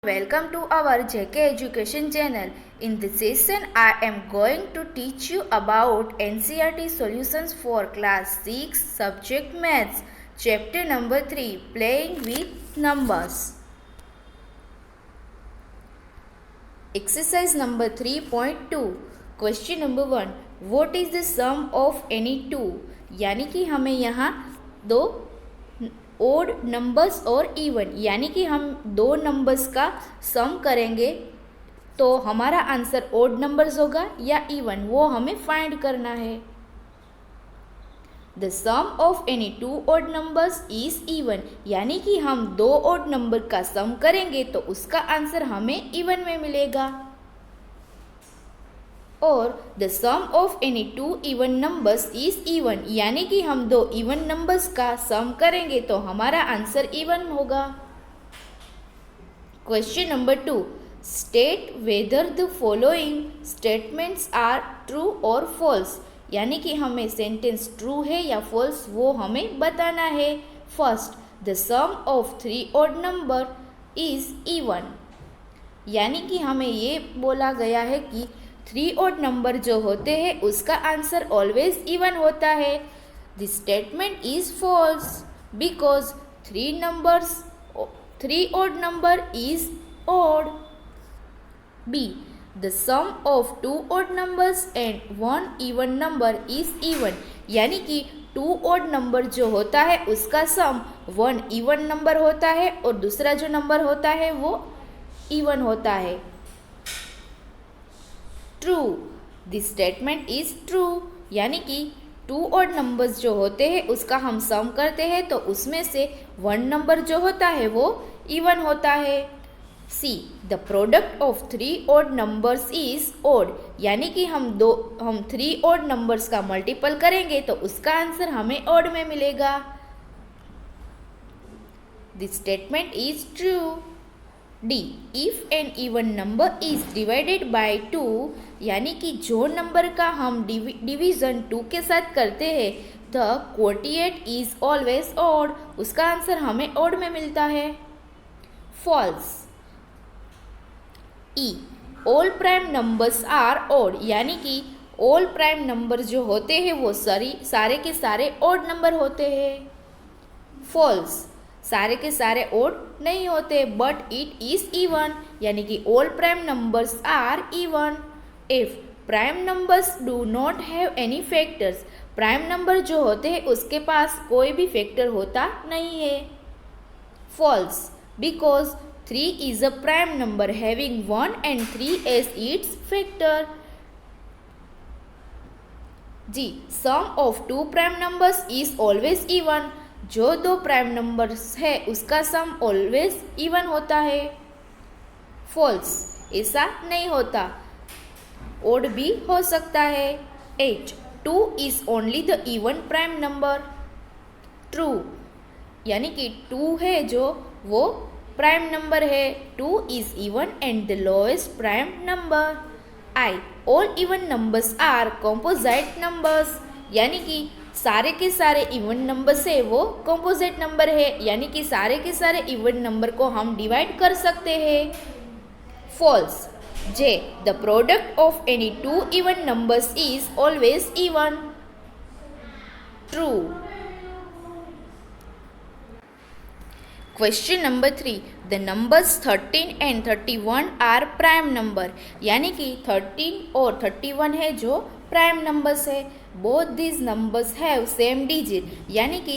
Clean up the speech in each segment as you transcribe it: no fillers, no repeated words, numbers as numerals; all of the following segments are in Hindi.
Welcome to our JK Education channel. In this session, I am going to teach you about NCERT solutions for class 6 subject maths, chapter number 3, playing with numbers. Exercise number 3.2. Question number 1. What is the sum of any two? यानी कि हमें यहाँ दो ओड नंबर्स और इवन यानी कि हम दो नंबर्स का सम करेंगे तो हमारा आंसर ओड नंबर्स होगा या इवन, वो हमें फाइंड करना है. The sum of any two odd numbers is even यानी कि हम दो ओड नंबर का सम करेंगे तो उसका आंसर हमें इवन में मिलेगा. और the sum of any two even numbers is even यानी कि हम दो इवन नंबर्स का सम करेंगे तो हमारा आंसर इवन होगा. Question number 2. State whether the following statements are true और फॉल्स यानी कि हमें सेंटेंस ट्रू है या फॉल्स वो हमें बताना है. First, the sum of three odd number is even यानी कि हमें ये बोला गया है कि थ्री ऑड नंबर जो होते हैं उसका आंसर ऑलवेज इवन होता है. This statement is false because three odd number is odd. B, the sum of two odd numbers and one even number is even यानी कि टू ऑड नंबर जो होता है उसका सम वन इवन नंबर होता है और दूसरा जो नंबर होता है वो इवन होता है. True, this statement is true यानी कि टू ऑड नंबर्स जो होते हैं उसका हम सम करते हैं तो उसमें से वन नंबर जो होता है वो इवन होता है. C, the product of three odd numbers is odd यानी कि हम थ्री ऑड नंबर्स का मल्टीपल करेंगे तो उसका आंसर हमें ऑड में मिलेगा. This statement is true. D, if an even number is divided by two यानी कि जो नंबर का हम डिवीजन टू के साथ करते हैं the quotient is always odd उसका आंसर हमें ऑड में मिलता है. False. E, all prime numbers are odd यानी कि ऑल प्राइम नंबर जो होते हैं वो सारे के सारे ऑड नंबर होते हैं. फॉल्स, सारे के सारे ओड नहीं होते बट इट इज इवन यानी कि all prime numbers are even. If prime numbers do not have any factors prime number जो होते हैं उसके पास कोई भी फैक्टर होता नहीं है. False, because three is a prime number having one and three as its factor. G, sum of two prime numbers is always even जो दो प्राइम नंबर्स है उसका सम ऑलवेज इवन होता है. फॉल्स, ऐसा नहीं होता, ओड भी हो सकता है. H, two is only the even prime number. True यानी कि टू है जो वो प्राइम नंबर है. Two is even and the lowest prime number. I, all even numbers are composite numbers यानी कि सारे के सारे इवन नंबर से वो कंपोजिट नंबर है यानी कि सारे के सारे इवन नंबर को हम डिवाइड कर सकते हैं. False. J, the product of any two even numbers is always even. True. Question number 3. The numbers 13 and 31 are prime number यानी कि 13 और 31 है जो प्राइम नंबर्स है. Both these numbers have same digit यानी कि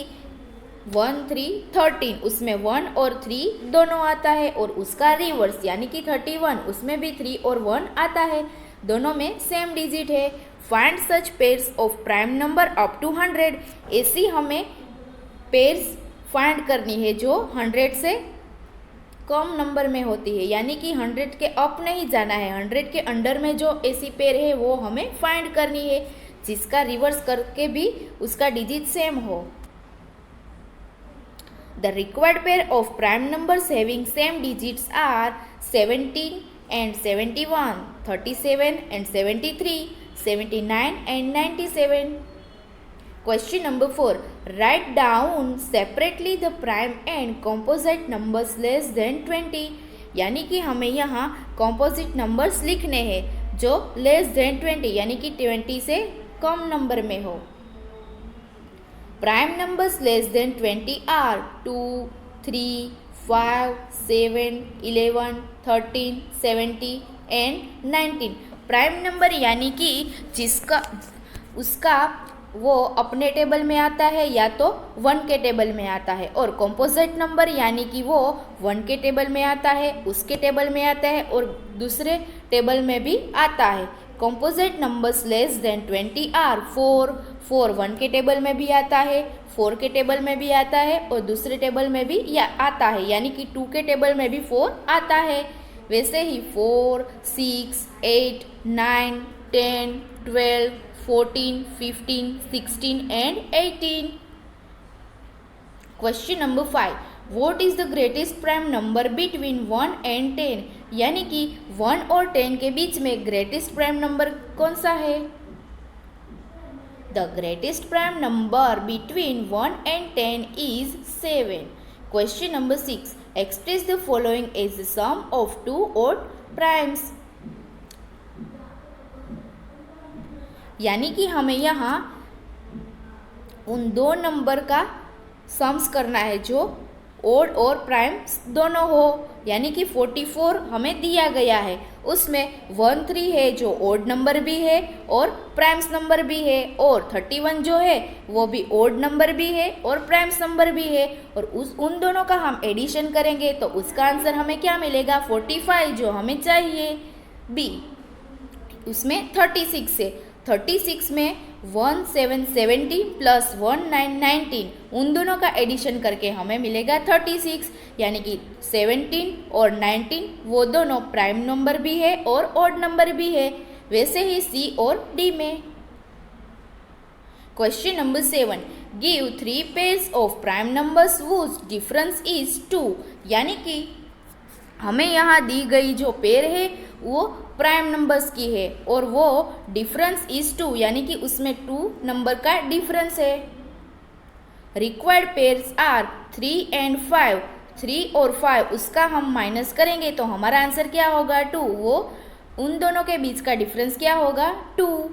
1, 3, 13 उसमें 1 और 3 दोनों आता है और उसका रिवर्स यानी कि 31 उसमें भी 3 और 1 आता है, दोनों में सेम डिजिट है. Find such pairs of prime number up to 100 ऐसी हमें पेयर्स फाइंड करनी है जो 100 से कम नंबर में होती है यानी कि 100 के अप नहीं जाना है, 100 के अंडर में जो ऐसी पेयर है वो हमें फाइंड करनी है जिसका रिवर्स करके भी उसका डिजिट सेम हो. The required pair of prime numbers having same digits are 17 and 71, 37 and 73, 79 and 97. Question number 4. Write down separately the prime and composite numbers less than 20. यानी कि हमें यहाँ कॉम्पोजिट नंबर्स लिखने हैं जो लेस देन 20 यानी कि 20 से कम नंबर में हो। Prime numbers less than 20 are 2, 3, 5, 7, 11, 13, 70 and 19। Prime number यानी कि जिसका उसका वो अपने टेबल में आता है या तो 1 के टेबल में आता है, और कॉम्पोजिट नंबर यानी कि वो 1 के टेबल में आता है, उसके टेबल में आता है और दूसरे टेबल में भी आता है। Composite numbers less than 20 are 4 1 के टेबल में भी आता है, 4 के टेबल में भी आता है और दूसरे टेबल में भी आता है, यानी कि 2 के टेबल में भी 4 आता है। वैसे ही 4, 6, 8, 9, 10, 12, 14, 15, 16 and 18. Question number 5. What is the greatest prime number between 1 and 10? यानी कि 1 और 10 के बीच में ग्रेटेस्ट प्राइम नंबर कौन सा है? The greatest prime number between 1 and 10 is 7. Question number 6. Express the following as the sum of two odd primes. यानी कि हमें यहाँ उन दो नंबर का सम्स करना है जो ओड और प्राइम्स दोनों हो। यानी कि 44 हमें दिया गया है, उसमें 1 3 है जो ओड नंबर भी है और प्राइम्स नंबर भी है, और 31 जो है वो भी ओड नंबर भी है और प्राइम्स नंबर भी है, और उन दोनों का हम एडिशन करेंगे तो उसका आंसर हमें क्या मिलेगा? 45 जो हमें चाहिए। बी उसमें 36 है, 36 में 1 7 17 प्लस 1 9 19, उन दोनों का एडिशन करके हमें मिलेगा 36, यानी कि 17 और 19 वो दोनों प्राइम नंबर भी है और ऑड नंबर भी है। वैसे ही सी और डी में। Question number 7. Give 3 pairs of prime numbers whose difference is 2। यानी कि हमें यहाँ दी गई जो पेयर है वो प्राइम नंबर्स की है और वो डिफरेंस इज 2, यानी कि उसमें 2 नंबर का डिफरेंस है। रिक्वायर्ड पेयर्स आर 3 and 5, 3 और 5 उसका हम माइनस करेंगे तो हमारा आंसर क्या होगा? 2। वो उन दोनों के बीच का डिफरेंस क्या होगा? 2।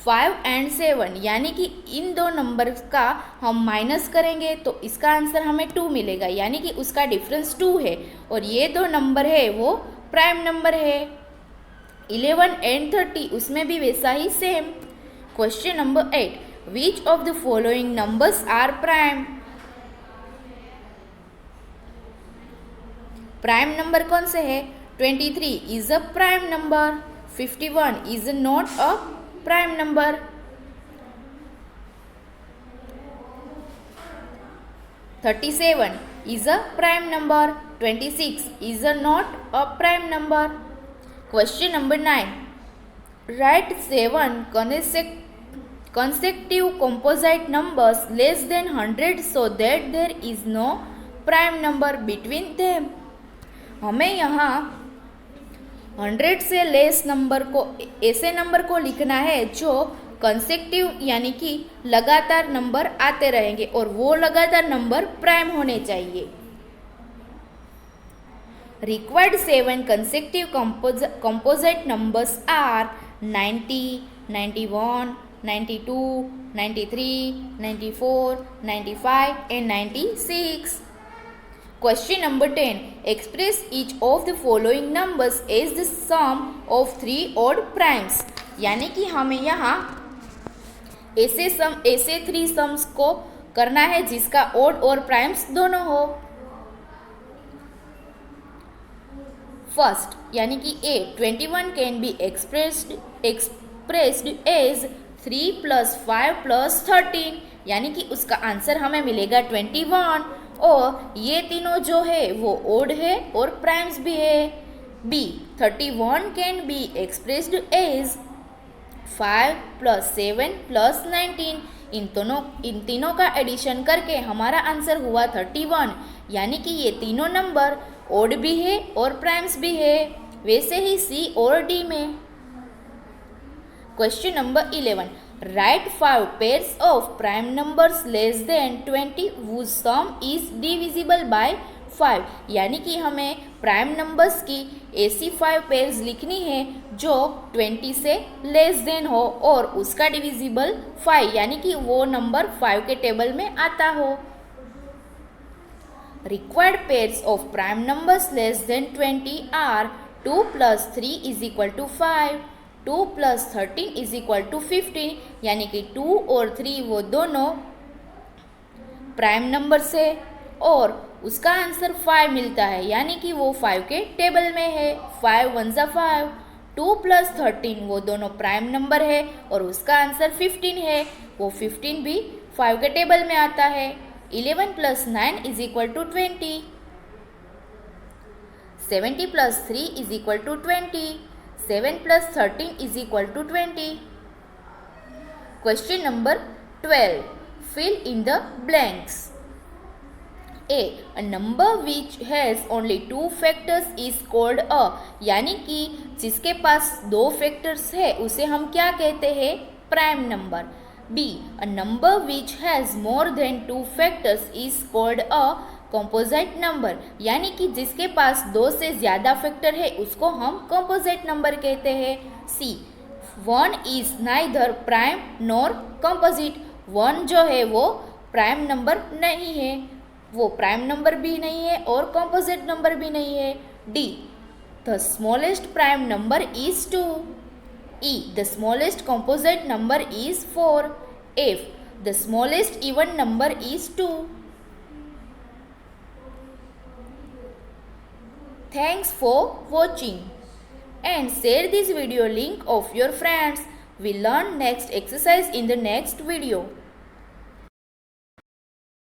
5 and 7 यानी कि इन दो नंबर का हम माइनस करेंगे तो इसका आंसर हमें 2 मिलेगा, यानी कि उसका डिफरेंस 2 है और ये दो नंबर है वो प्राइम नंबर है। 11 and 30 उसमें भी वैसा ही same. Question number 8. Which of the following numbers are prime? Prime number कौन से है? 23 is a prime number, 51 is not a prime number, 37 is a prime number, 26 is not a prime number. Question number 9. Write 7 consecutive composite numbers less than 100 so that there is no prime number between them. हमें यहाँ 100 से लेस नंबर को, ऐसे नंबर को लिखना है जो कंसेक्टिव यानी कि लगातार नंबर आते रहेंगे और वो लगातार नंबर प्राइम होने चाहिए। Required 7 consecutive composite numbers are 90, 91, 92, 93, 94, 95 and 96. Question number 10. Express each of the following numbers as the sum of 3 odd primes. यानी कि हमें यहाँ ऐसे 3 सम्स को करना है जिसका ओड और प्राइम्स दोनों हो। फर्स्ट यानी कि ए 21 कैन बी एक्सप्रेस्ड एज 3 + 5 + 13, यानी कि उसका आंसर हमें मिलेगा 21, और ये तीनों जो है वो ओड है और प्राइम्स भी है। B 31 can be expressed as 5 + 7 + 19, इन तीनों का एडिशन करके हमारा आंसर हुआ 31, यानी कि ये तीनों नंबर ओड भी है और प्राइम्स भी है। वैसे ही सी और डी में। Question number 11. Write 5 pairs of prime numbers less than 20 whose sum is divisible by 5, यानी कि हमें प्राइम नंबर्स की ऐसी 5 पेयर्स लिखनी है जो 20 से लेस देन हो और उसका डिविजिबल 5, यानी कि वो नंबर 5 के टेबल में आता हो। Required pairs of prime numbers less than 20 are 2 plus 3 is equal to 5, 2 plus 13 is equal to 15, यानी कि 2 और 3 वो दोनों प्राइम नंबर्स है और उसका आंसर 5 मिलता है, यानी कि वो 5 के टेबल में है। 5 1 जा 5, 2 प्लस 13 वो दोनों प्राइम नंबर है और उसका आंसर 15 है, वो 15 भी 5 के टेबल में आता है। 11 plus 9 is equal to 20. 70 plus 3 is equal to 20. 7 plus 13 is equal to 20. Question number 12. Fill in the blanks. A number which has only 2 factors is called a, यानी कि जिसके पास 2 फैक्टर्स है उसे हम क्या कहते हैं? Prime number. B a number which has more than 2 factors is called a composite number, यानी कि जिसके पास 2 से ज़्यादा फैक्टर है उसको हम composite नंबर कहते हैं। C 1 is neither prime nor composite, 1 जो है वो प्राइम नंबर नहीं है, वो प्राइम नंबर भी नहीं है और composite नंबर भी नहीं है। D the smallest prime number is 2. E the smallest composite number is 4. F the smallest even number is 2. Thanks for watching and share this video link of your friends. We learn next exercise in the next video.